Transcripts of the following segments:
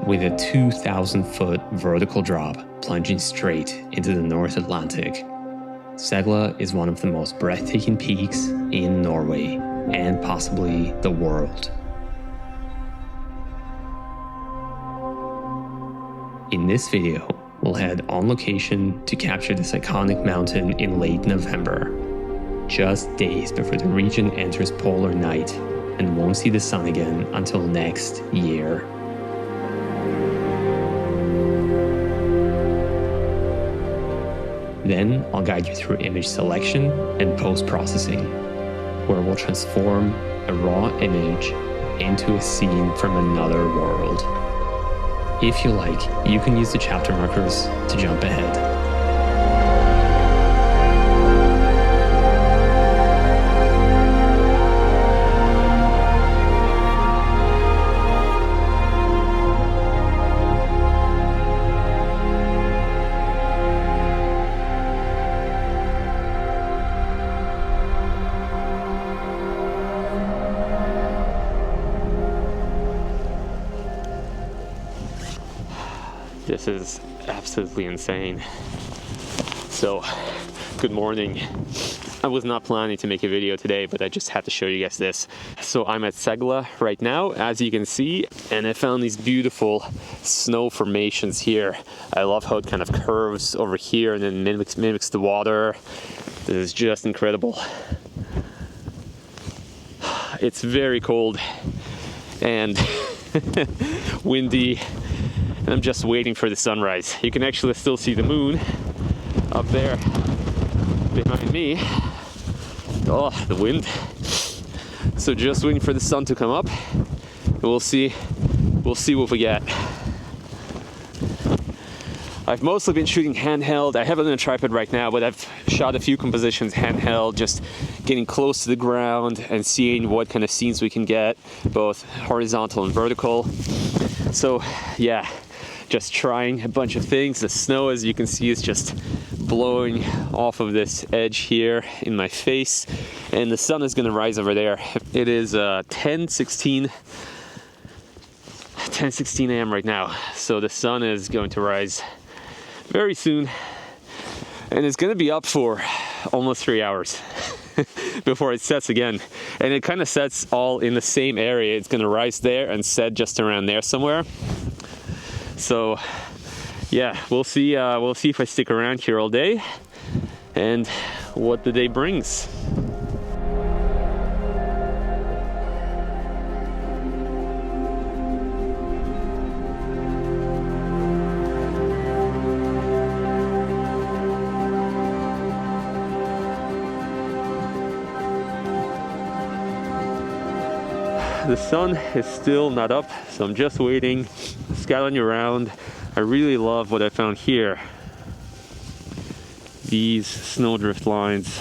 with a 2,000-foot vertical drop plunging straight into the North Atlantic. Segla is one of the most breathtaking peaks in Norway and possibly the world. In this video, we'll head on location to capture this iconic mountain in late November, just days before the region enters polar night and won't see the sun again until next year. Then I'll guide you through image selection and post-processing, where we'll transform a raw image into a scene from another world. If you like, you can use the chapter markers to jump ahead. This is absolutely insane. So, good morning. I was not planning to make a video today, but I just had to show you guys this. So I'm at Segla right now, as you can see, and I found these beautiful snow formations here. I love how it kind of curves over here and then mimics the water. This is just incredible. It's very cold and windy. And I'm just waiting for the sunrise. You can actually still see the moon up there behind me. Oh, the wind. So just waiting for the sun to come up. And we'll see what we get. I've mostly been shooting handheld. I have it on a tripod right now, but I've shot a few compositions handheld, just getting close to the ground and seeing what kind of scenes we can get, both horizontal and vertical. So yeah, just trying a bunch of things. The snow, as you can see, is just blowing off of this edge here in my face, and the sun is going to rise over there. It is 10:16 a.m. right now, so the sun is going to rise very soon, and it's going to be up for almost 3 hours before it sets again. And it kind of sets all in the same area. It's going to rise there and set just around there somewhere. So yeah, we'll see if I stick around here all day and what the day brings. The sun is still not up, so I'm just waiting, scouting around. I really love what I found here. These snowdrift lines,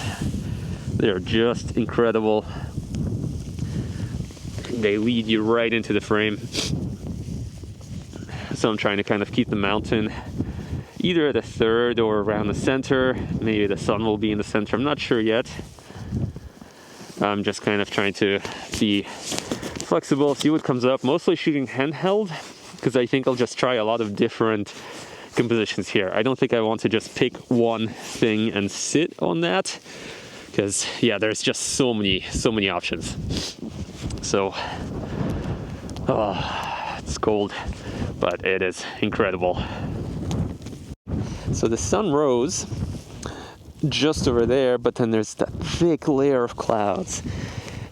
they're just incredible. They lead you right into the frame. So I'm trying to kind of keep the mountain either at a third or around the center. Maybe the sun will be in the center, I'm not sure yet. I'm just kind of trying to be flexible, see what comes up. Mostly shooting handheld because I think I'll just try a lot of different compositions here. I don't think I want to just pick one thing and sit on that, because yeah, there's just so many options. So it's cold, but it is incredible. So the sun rose just over there, but then there's that thick layer of clouds,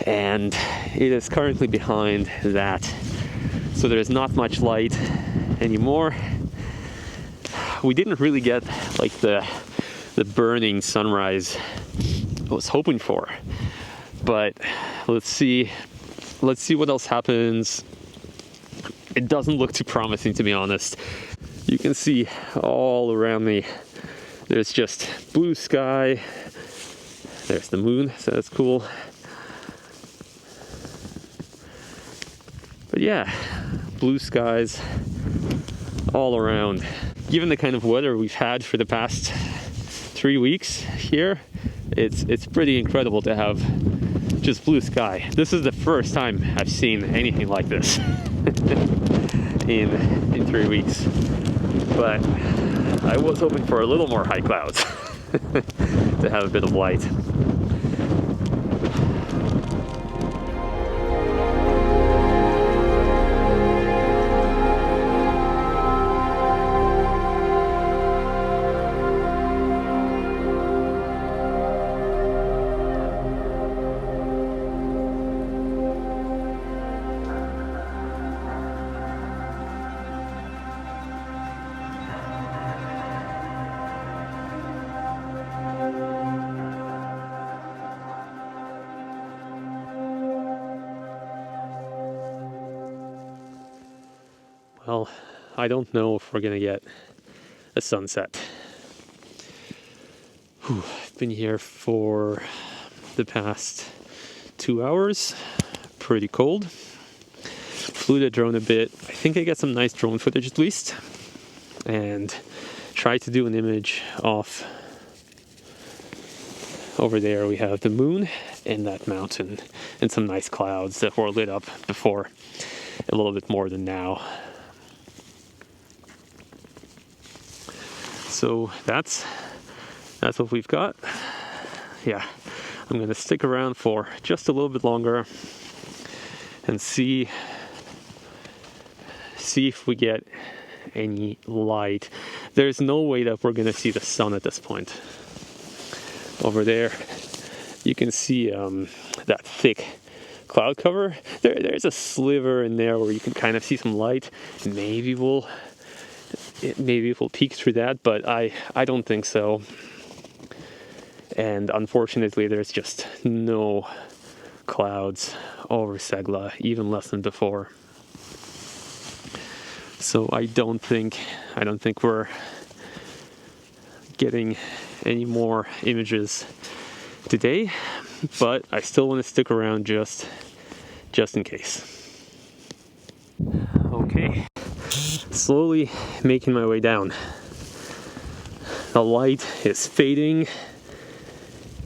and it is currently behind that, so there is not much light anymore. We didn't really get like the burning sunrise I was hoping for, but let's see what else happens. It doesn't look too promising, to be honest. You can see all around me there's just blue sky. There's the moon, so that's cool. But yeah, blue skies all around. Given the kind of weather we've had for the past 3 weeks here, it's pretty incredible to have just blue sky. This is the first time I've seen anything like this in 3 weeks. But I was hoping for a little more high clouds to have a bit of light. Well, I don't know if we're gonna get a sunset. I've been here for the past 2 hours, pretty cold. Flew the drone a bit. I think I got some nice drone footage at least, and tried to do an image of over there. We have the moon and that mountain and some nice clouds that were lit up before, a little bit more than now. So that's what we've got. Yeah, I'm gonna stick around for just a little bit longer and see if we get any light. There's no way that we're gonna see the sun at this point. Over there, you can see that thick cloud cover. There's a sliver in there where you can kind of see some light. Maybe it will peek through that, but I don't think so. And unfortunately, there's just no clouds over Segla, even less than before. So I don't think we're getting any more images today, but I still want to stick around just in case. Okay. Slowly making my way down. The light is fading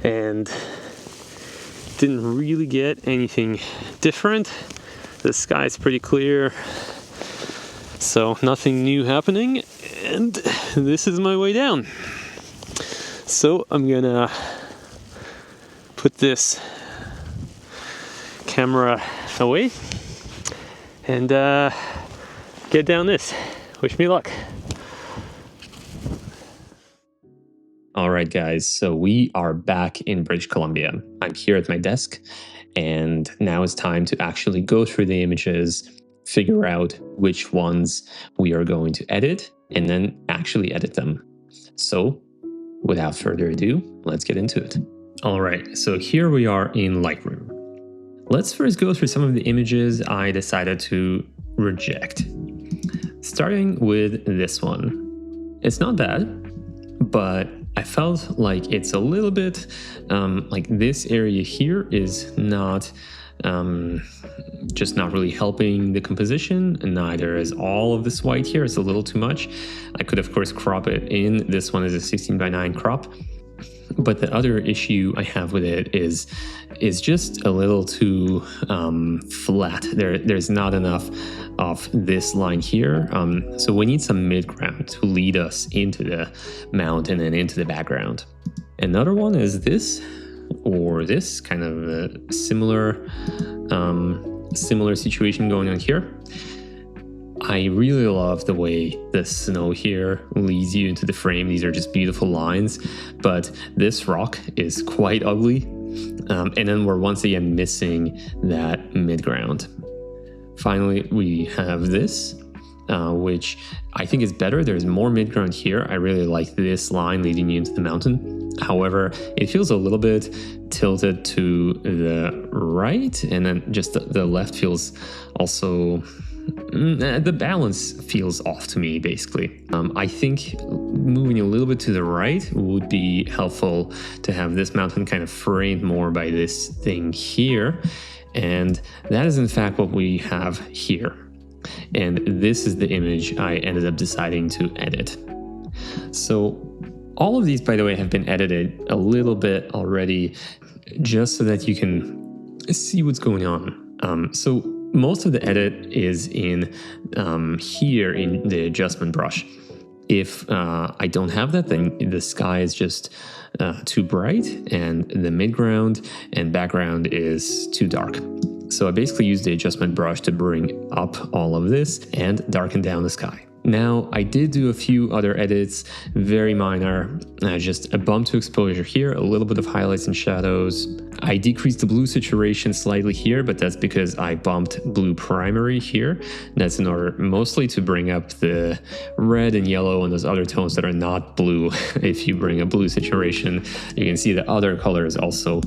and didn't really get anything different. The sky's pretty clear, so nothing new happening, and this is my way down. So I'm gonna put this camera away and get down this. Wish me luck. All right, guys, so we are back in British Columbia. I'm here at my desk, and now it's time to actually go through the images, figure out which ones we are going to edit, and then actually edit them. So without further ado, let's get into it. All right, so here we are in Lightroom. Let's first go through some of the images I decided to reject. Starting with this one. It's not bad, but I felt like it's a little bit like this area here is not just not really helping the composition, and neither is all of this white here. It's a little too much. I could of course crop it in. This one is a 16:9 crop. But the other issue I have with it is just a little too flat. There's not enough of this line here. So we need some mid-ground to lead us into the mountain and into the background. Another one is this, or this, kind of a similar situation going on here. I really love the way the snow here leads you into the frame. These are just beautiful lines, but this rock is quite ugly. And then we're once again missing that mid-ground. Finally, we have this, which I think is better. There's more mid-ground here. I really like this line leading you into the mountain. However, it feels a little bit tilted to the right, and then just the left feels also... the balance feels off to me, basically. I think moving a little bit to the right would be helpful to have this mountain kind of framed more by this thing here. And that is in fact what we have here. And this is the image I ended up deciding to edit. So all of these, by the way, have been edited a little bit already, just so that you can see what's going on. So most of the edit is in here in the adjustment brush. If I don't have that, then the sky is just too bright and the midground and background is too dark. So I basically use the adjustment brush to bring up all of this and darken down the sky. Now, I did do a few other edits, very minor, just a bump to exposure here, a little bit of highlights and shadows. I decreased the blue saturation slightly here, but that's because I bumped blue primary here. That's in order mostly to bring up the red and yellow and those other tones that are not blue. If you bring a blue saturation, you can see the other colors also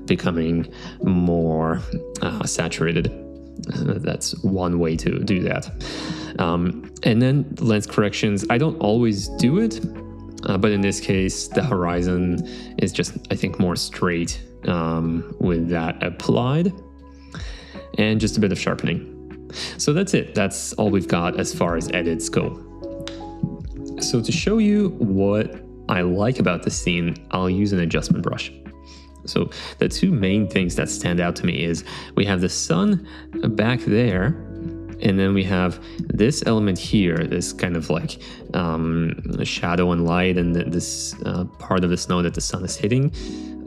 becoming more saturated. That's one way to do that. And then lens corrections, I don't always do it, but in this case, the horizon is just, I think, more straight with that applied, and just a bit of sharpening. So that's it. That's all we've got as far as edits go. So to show you what I like about this scene, I'll use an adjustment brush. So the two main things that stand out to me is we have the sun back there, and then we have this element here, this kind of like shadow and light, and this part of the snow that the sun is hitting.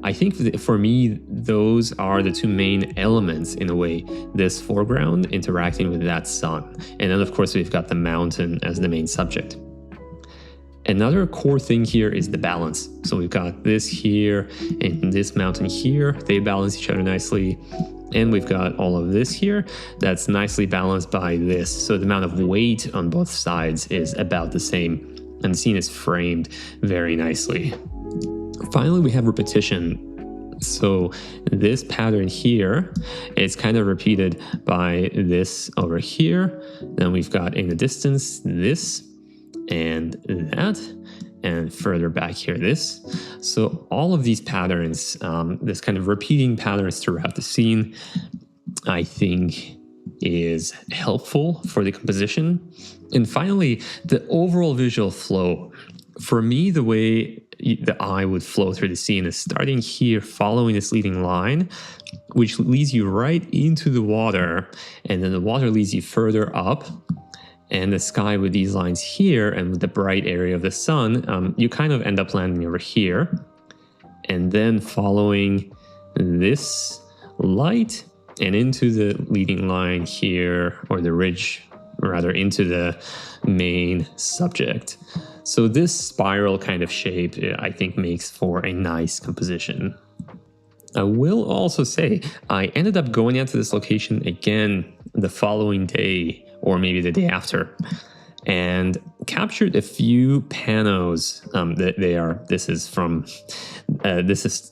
I think for me, those are the two main elements in a way, this foreground interacting with that sun. And then of course we've got the mountain as the main subject. Another core thing here is the balance. So we've got this here and this mountain here. They balance each other nicely. And we've got all of this here that's nicely balanced by this. So the amount of weight on both sides is about the same. And the scene is framed very nicely. Finally, we have repetition. So this pattern here is kind of repeated by this over here. Then we've got in the distance this and that, and further back here this. So all of these patterns, this kind of repeating patterns throughout the scene, I think is helpful for the composition. And finally, the overall visual flow. For me, the way the eye would flow through the scene is starting here, following this leading line, which leads you right into the water, and then the water leads you further up. And the sky with these lines here and with the bright area of the sun, you kind of end up landing over here. And then following this light and into the leading line here, or the ridge, rather, into the main subject. So this spiral kind of shape, I think, makes for a nice composition. I will also say, I ended up going out to this location again the following day, or maybe the day after, and captured a few panos. This is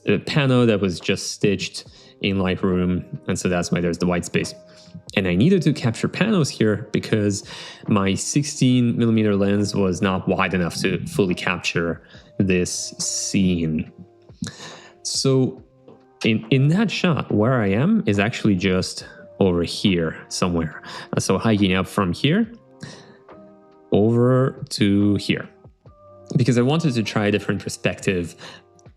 a pano that was just stitched in Lightroom, and so that's why there's the white space. And I needed to capture panos here because my 16mm lens was not wide enough to fully capture this scene. So in that shot, where I am is actually just over here somewhere. So hiking up from here over to here, because I wanted to try a different perspective,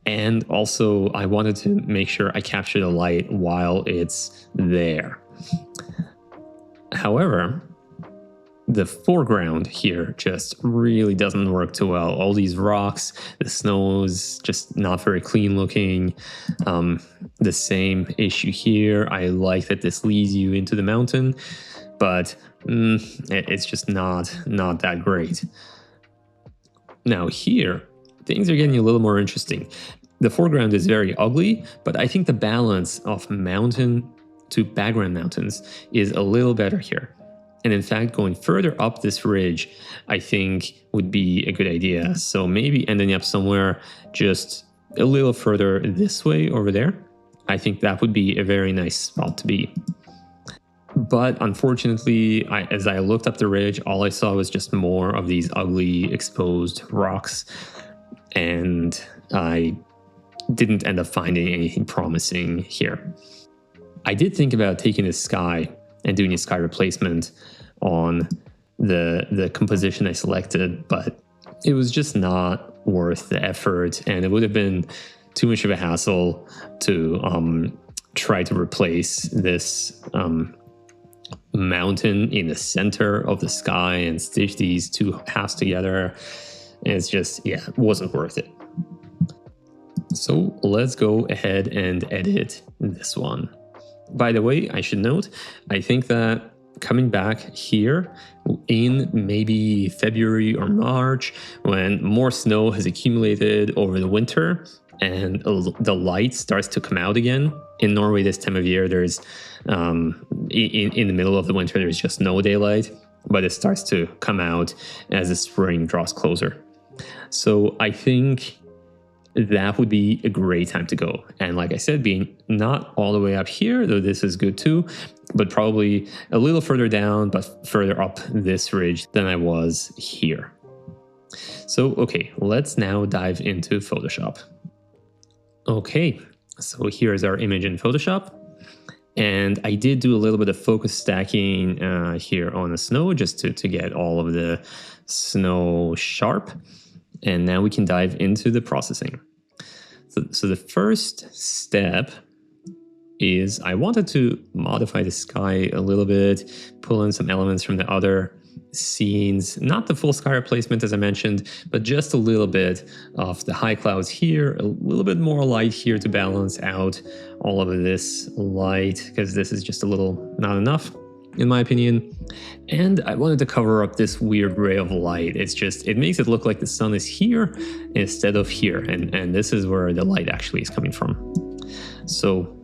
and also I wanted to make sure I capture the light while it's there. However, the foreground here just really doesn't work too well. All these rocks, the snow is just not very clean looking. The same issue here. I like that this leads you into the mountain, but it's just not that great. Now here, things are getting a little more interesting. The foreground is very ugly, but I think the balance of mountain to background mountains is a little better here. And in fact, going further up this ridge, I think would be a good idea. So maybe ending up somewhere just a little further this way over there. I think that would be a very nice spot to be. But unfortunately, as I looked up the ridge, all I saw was just more of these ugly exposed rocks. And I didn't end up finding anything promising here. I did think about taking the sky and doing a sky replacement on the composition I selected, but it was just not worth the effort, and it would have been too much of a hassle to try to replace this mountain in the center of the sky and stitch these two halves together. It's just, yeah, it wasn't worth it. So let's go ahead and edit this one. By the way, I should note, I think that coming back here in maybe February or March, when more snow has accumulated over the winter and the light starts to come out again. In Norway this time of year, there's in the middle of the winter, there's just no daylight, but it starts to come out as the spring draws closer. So I think that would be a great time to go. And like I said, being not all the way up here, though this is good too, but probably a little further down, but further up this ridge than I was here. So, okay, let's now dive into Photoshop. Okay, so here's our image in Photoshop. And I did do a little bit of focus stacking here on the snow just to get all of the snow sharp. And now we can dive into the processing. So the first step is I wanted to modify the sky a little bit, pull in some elements from the other scenes, not the full sky replacement as I mentioned, but just a little bit of the high clouds here, a little bit more light here to balance out all of this light, because this is just a little not enough in my opinion. And I wanted to cover up this weird ray of light. It makes it look like the sun is here instead of here. And this is where the light actually is coming from. So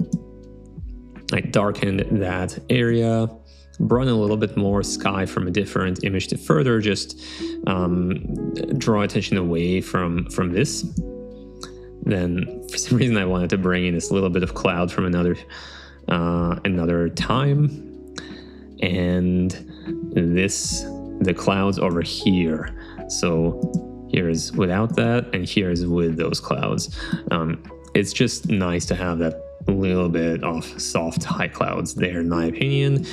I darkened that area, brought in a little bit more sky from a different image to further just draw attention away from this. Then for some reason I wanted to bring in this little bit of cloud from another time. And the clouds over here. So here's without that, and here's with those clouds. It's just nice to have that little bit of soft high clouds there, in my opinion,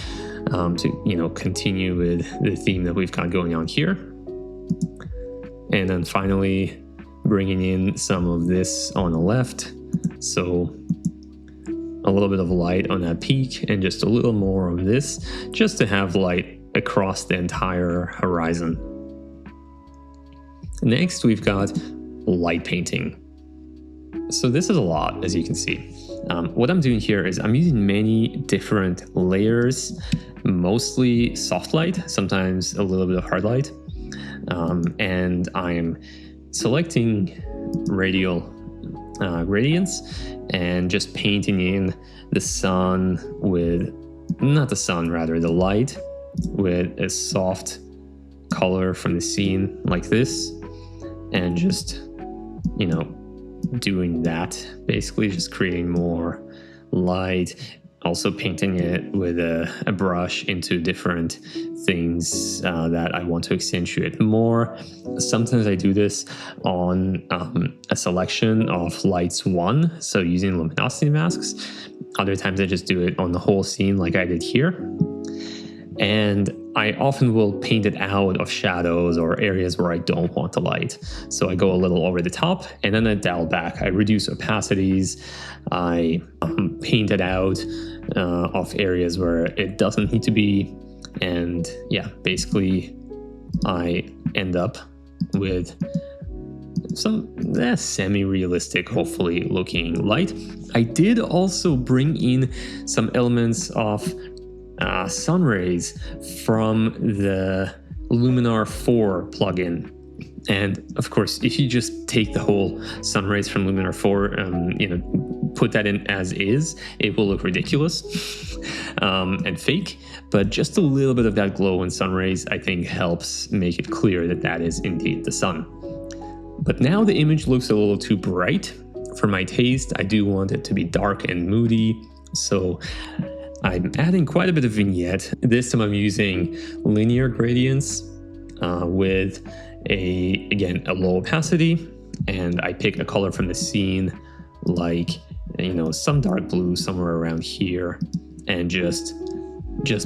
to continue with the theme that we've got going on here. And then finally bringing in some of this on the left. So a little bit of light on that peak and just a little more of this, just to have light across the entire horizon. Next, we've got light painting. So this is a lot, as you can see. What I'm doing here is I'm using many different layers, mostly soft light, sometimes a little bit of hard light. And I'm selecting radial gradients and just painting in the sun with, not the sun, rather the light with a soft color from the scene like this, and just, doing that, basically just creating more light, also painting it with a brush into different things that I want to accentuate more. Sometimes I do this on a selection of lights 1, so using luminosity masks. Other times I just do it on the whole scene like I did here. And I often will paint it out of shadows or areas where I don't want the light. So I go a little over the top and then I dial back. I reduce opacities. I paint it out of areas where it doesn't need to be. And yeah, basically I end up with some semi-realistic, hopefully looking light. I did also bring in some elements of sun rays from the Luminar 4 plugin. And of course, if you just take the whole sun rays from Luminar 4, put that in as is, it will look ridiculous and fake. But just a little bit of that glow in sun rays, I think, helps make it clear that that is indeed the sun. But now the image looks a little too bright for my taste. I do want it to be dark and moody. So I'm adding quite a bit of vignette. This time I'm using linear gradients with a low opacity, and I pick a color from the scene, like some dark blue somewhere around here, and just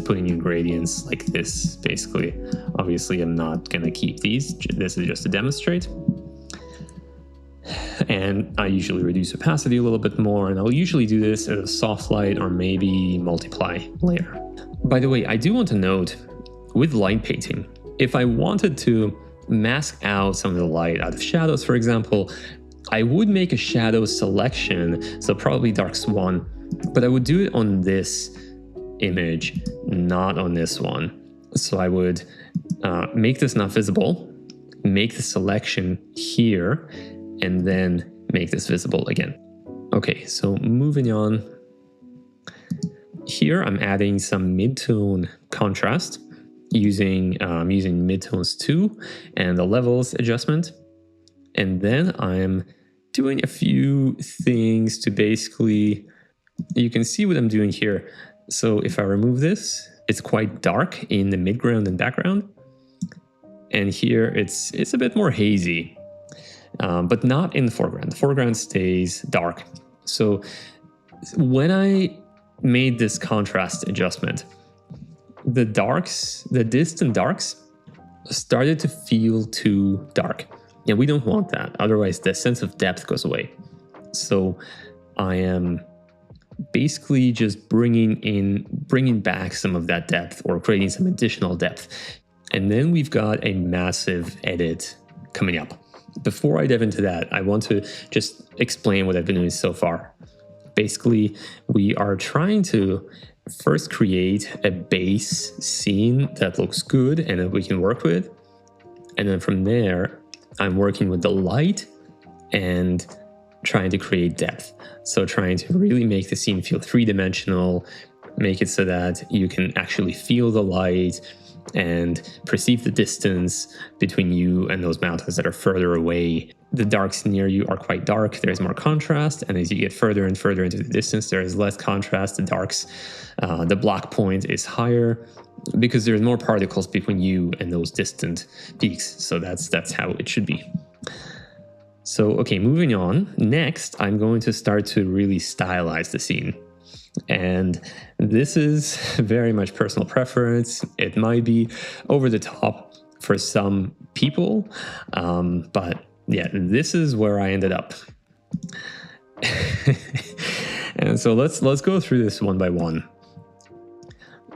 putting in gradients like this, basically. Obviously, I'm not gonna keep these. This is just to demonstrate. And I usually reduce opacity a little bit more, and I'll usually do this as a soft light or maybe multiply layer. By the way, I do want to note, with light painting, if I wanted to mask out some of the light out of shadows, for example, I would make a shadow selection, so probably dark swan, but I would do it on this image, not on this one. So I would make this not visible, make the selection here, and then make this visible again. Okay, so moving on. Here I'm adding some mid-tone contrast using midtones 2 and the levels adjustment. And then I'm doing a few things to basically, you can see what I'm doing here. So if I remove this, it's quite dark in the midground and background. And here it's a bit more hazy, but not in the foreground. The foreground stays dark. So when I made this contrast adjustment, the distant darks started to feel too dark. And we don't want that. Otherwise, the sense of depth goes away. So I am basically just bringing back some of that depth, or creating some additional depth. And then we've got a massive edit coming up. Before I dive into that, I want to just explain what I've been doing so far. Basically, we are trying to first create a base scene that looks good and that we can work with. And then from there, I'm working with the light and trying to create depth. So trying to really make the scene feel three-dimensional, make it so that you can actually feel the light and perceive the distance between you and those mountains that are further away. The darks near you are quite dark, there's more contrast, and as you get further and further into the distance, there is less contrast. The darks, the black point is higher because there's more particles between you and those distant peaks. So that's how it should be. So, okay, moving on. Next, I'm going to start to really stylize the scene. And this is very much personal preference. It might be over the top for some people, but yeah, this is where I ended up. And so let's go through this one by one.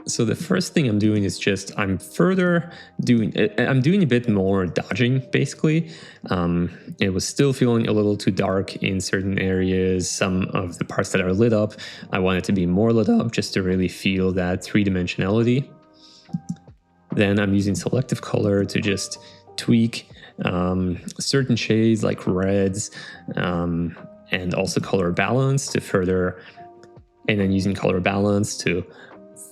So the first thing I'm doing is just I'm doing a bit more dodging, basically. It was still feeling a little too dark in certain areas. Some of the parts that are lit up, I want it to be more lit up just to really feel that three-dimensionality. Then I'm using selective color to just tweak certain shades like reds, and also color balance to further, and then using color balance to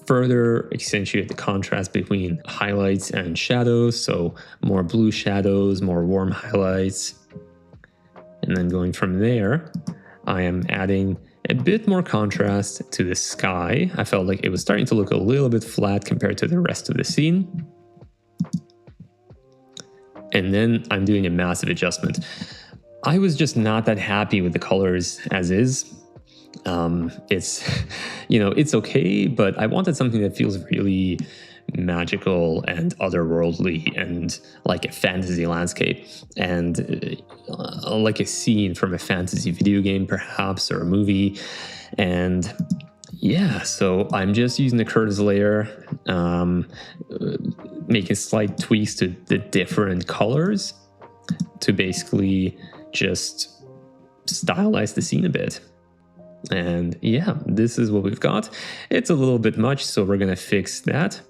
further accentuate the contrast between highlights and shadows. So more blue shadows, more warm highlights. And then going from there, I am adding a bit more contrast to the sky. I felt like it was starting to look a little bit flat compared to the rest of the scene. And then I'm doing a massive adjustment. I was just not that happy with the colors as is. It's okay, but I wanted something that feels really magical and otherworldly and like a fantasy landscape, and like a scene from a fantasy video game perhaps, or a movie. And yeah, so I'm just using the Curtis layer, making slight tweaks to the different colors to basically just stylize the scene a bit. And yeah, this is what we've got. It's a little bit much, so we're gonna fix that.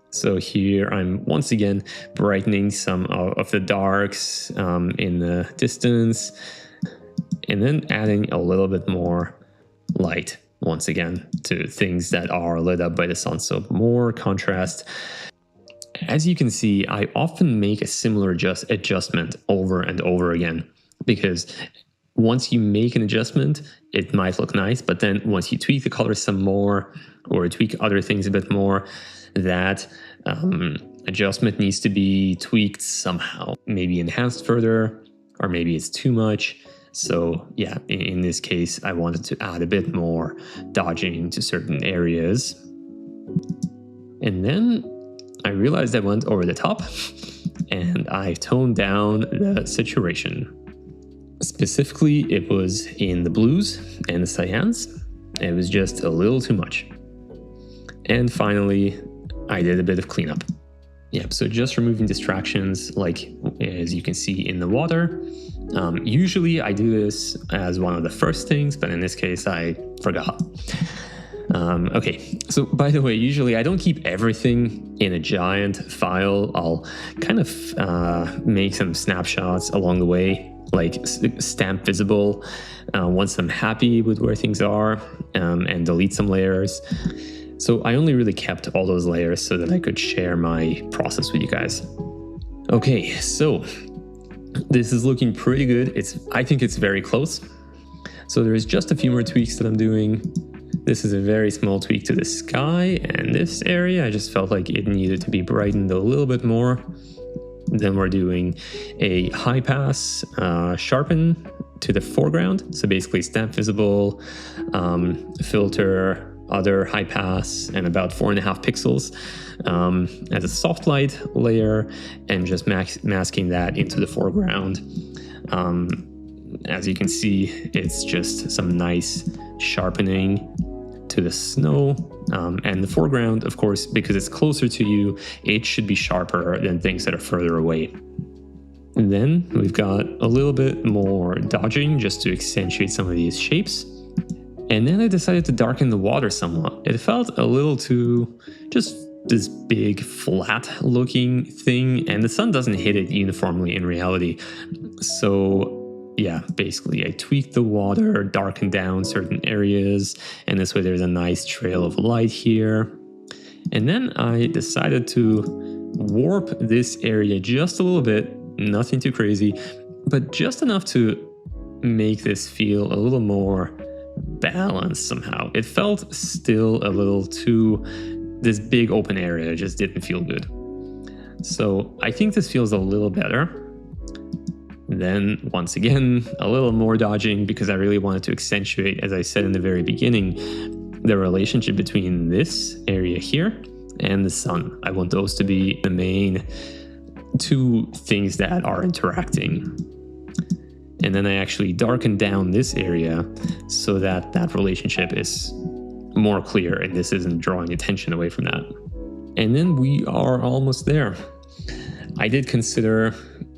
So here I'm once again brightening some of the darks in the distance, and then adding a little bit more light once again to things that are lit up by the sun, so more contrast. As you can see, I often make a similar adjustment over and over again, because once you make an adjustment, it might look nice, but then once you tweak the color some more or tweak other things a bit more, that adjustment needs to be tweaked somehow, maybe enhanced further, or maybe it's too much. So yeah, in this case, I wanted to add a bit more dodging to certain areas. And then I realized I went over the top and I toned down the saturation. Specifically, it was in the blues and the cyans. It was just a little too much. And finally, I did a bit of cleanup. Yep, so just removing distractions, like as you can see in the water. Usually I do this as one of the first things, but in this case I forgot. Okay, so by the way, usually I don't keep everything in a giant file. I'll kind of make some snapshots along the way, like stamp visible once I'm happy with where things are, and delete some layers. So I only really kept all those layers so that I could share my process with you guys. Okay, so this is looking pretty good. I think it's very close. So there's just a few more tweaks that I'm doing. This is a very small tweak to the sky and this area. I just felt like it needed to be brightened a little bit more. Then we're doing a high pass sharpen to the foreground. So basically stamp visible, filter, other high pass, and about 4.5 pixels as a soft light layer, and just masking that into the foreground. As you can see, it's just some nice sharpening to the snow, and the foreground, of course, because it's closer to you, it should be sharper than things that are further away. And then we've got a little bit more dodging just to accentuate some of these shapes. And then I decided to darken the water somewhat. It felt a little too just this big flat looking thing, and the sun doesn't hit it uniformly in reality. So yeah, basically I tweaked the water, darkened down certain areas, and this way there's a nice trail of light here. And then I decided to warp this area just a little bit, nothing too crazy, but just enough to make this feel a little more balanced somehow. It felt still a little too, this big open area just didn't feel good. So I think this feels a little better. Then once again, a little more dodging because I really wanted to accentuate, as I said in the very beginning, the relationship between this area here and the sun. I want those to be the main two things that are interacting. And then I actually darkened down this area so that that relationship is more clear and this isn't drawing attention away from that. And then we are almost there. I did consider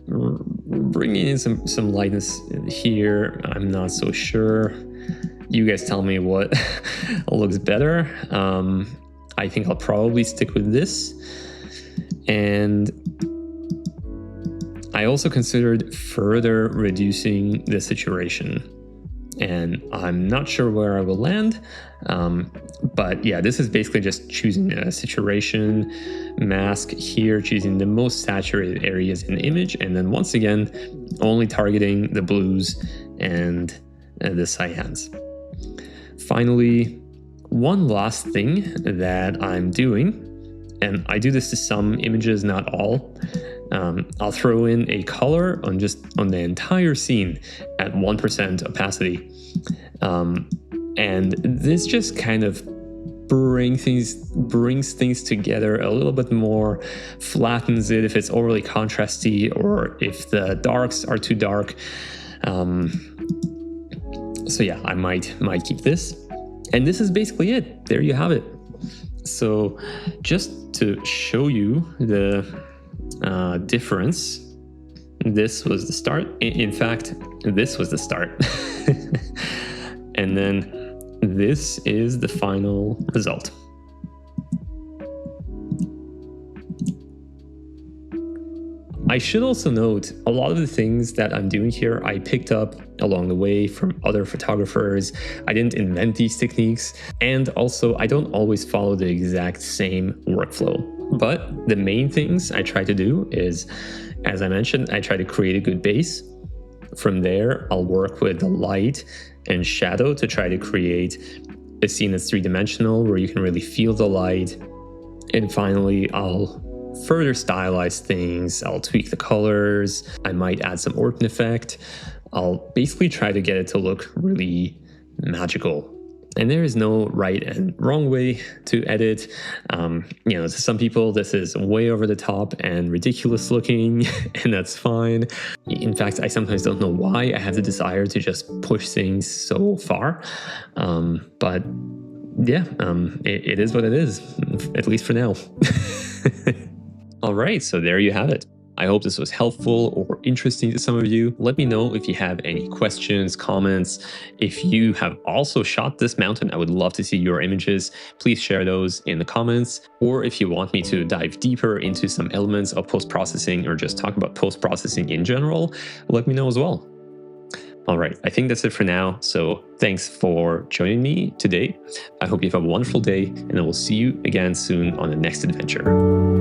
bringing in some lightness here. I'm not so sure. You guys tell me what looks better. I think I'll probably stick with this. And I also considered further reducing the saturation, and I'm not sure where I will land. But yeah, this is basically just choosing a saturation mask here, choosing the most saturated areas in the image, and then once again, only targeting the blues and the cyans. Finally, one last thing that I'm doing, and I do this to some images, not all. I'll throw in a color on the entire scene at 1% opacity. And this just kind of brings things together a little bit more, flattens it if it's overly contrasty or if the darks are too dark. So yeah, I might keep this. And this is basically it. There you have it. So just to show you the difference, this was the start. In fact, this was the start. And then this is the final result. I should also note, a lot of the things that I'm doing here, I picked up along the way from other photographers. I didn't invent these techniques. And also, I don't always follow the exact same workflow. But the main things I try to do is, as I mentioned, I try to create a good base. From there, I'll work with the light and shadow to try to create a scene that's three-dimensional where you can really feel the light. And finally, I'll further stylize things. I'll tweak the colors. I might add some Orton effect. I'll basically try to get it to look really magical. And there is no right and wrong way to edit. To some people, this is way over the top and ridiculous looking, and that's fine. In fact, I sometimes don't know why I have the desire to just push things so far. But yeah, it is what it is, at least for now. All right, so there you have it. I hope this was helpful or interesting to some of you. Let me know if you have any questions, comments. If you have also shot this mountain, I would love to see your images. Please share those in the comments. Or if you want me to dive deeper into some elements of post-processing or just talk about post-processing in general, let me know as well. All right, I think that's it for now. So thanks for joining me today. I hope you have a wonderful day, and I will see you again soon on the next adventure.